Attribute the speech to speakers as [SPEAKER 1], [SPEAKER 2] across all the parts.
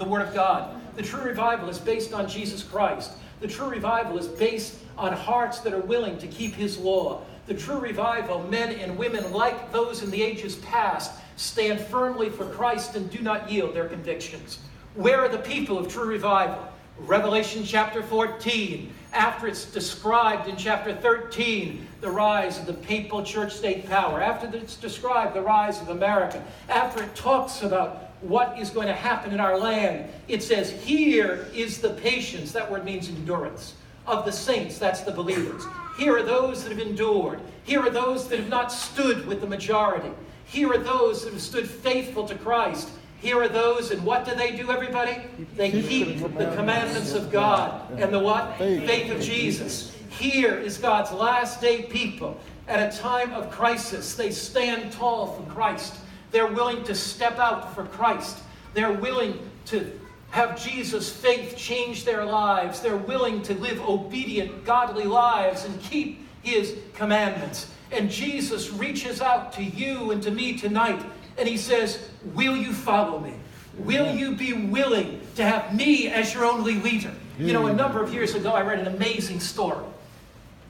[SPEAKER 1] the Word of God. The true revival is based on Jesus Christ. The true revival is based on hearts that are willing to keep His law. The true revival, men and women like those in the ages past, stand firmly for Christ and do not yield their convictions. Where are the people of true revival? Revelation chapter 14, after it's described in chapter 13, the rise of the papal church-state power, after it's described the rise of America, after it talks about what is going to happen in our land, it says, here is the patience, that word means endurance, of the saints, that's the believers. Here are those that have endured. Here are those that have not stood with the majority. Here are those that have stood faithful to Christ. Here are those, and what do, everybody? They keep the commandments of God and the what? Faith of Jesus. Here is God's last day people. At a time of crisis, they stand tall for Christ. They're willing to step out for Christ. They're willing to have Jesus' faith change their lives. They're willing to live obedient, godly lives and keep His commandments. And Jesus reaches out to you and to me tonight, and He says, will you follow me? Will you be willing to have me as your only leader? You know, a number of years ago, I read an amazing story.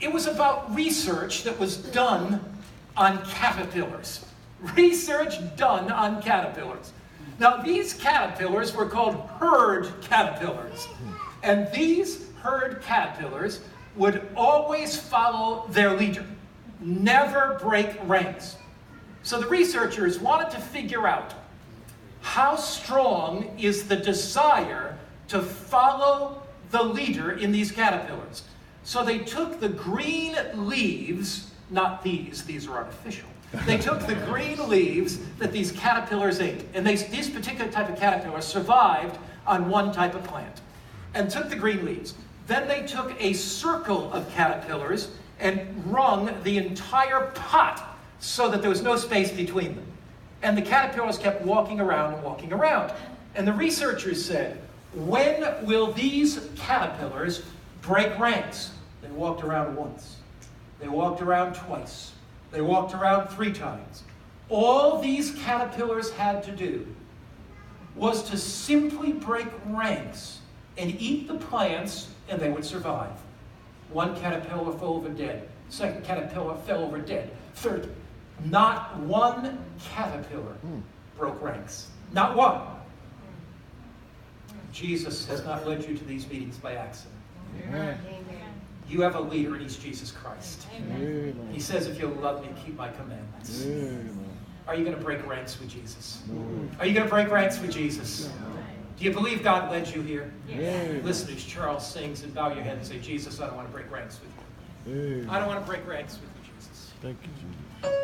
[SPEAKER 1] It was about research that was done on caterpillars. Research done on caterpillars. Now, these caterpillars were called herd caterpillars. And these herd caterpillars would always follow their leader, never break ranks. So the researchers wanted to figure out how strong is the desire to follow the leader in these caterpillars. So they took the green leaves, not these are artificial. They took the green leaves that these caterpillars ate. And this particular type of caterpillar survived on one type of plant. And took the green leaves. Then they took a circle of caterpillars and wrung the entire pot so that there was no space between them. And the caterpillars kept walking around and walking around. And the researchers said, when will these caterpillars break ranks? They walked around once. They walked around twice. They walked around 3 times. All these caterpillars had to do was to simply break ranks and eat the plants, and they would survive. One caterpillar fell over dead. Second caterpillar fell over dead. Third, not one caterpillar broke ranks. Not one. Jesus has not led you to these meetings by accident.
[SPEAKER 2] Amen.
[SPEAKER 1] You have a leader, and He's Jesus Christ.
[SPEAKER 2] Amen.
[SPEAKER 1] He says, if you'll love me, keep my commandments.
[SPEAKER 2] Amen.
[SPEAKER 1] Are you going to break ranks with Jesus?
[SPEAKER 2] No.
[SPEAKER 1] Are you going to break ranks with Jesus? Do you believe God led you here?
[SPEAKER 2] Amen.
[SPEAKER 1] Listen as Charles sings, and bow your head and say, Jesus, I don't want to break ranks with you.
[SPEAKER 2] Amen.
[SPEAKER 1] I don't want to break ranks with you, Jesus.
[SPEAKER 2] Thank you, Jesus.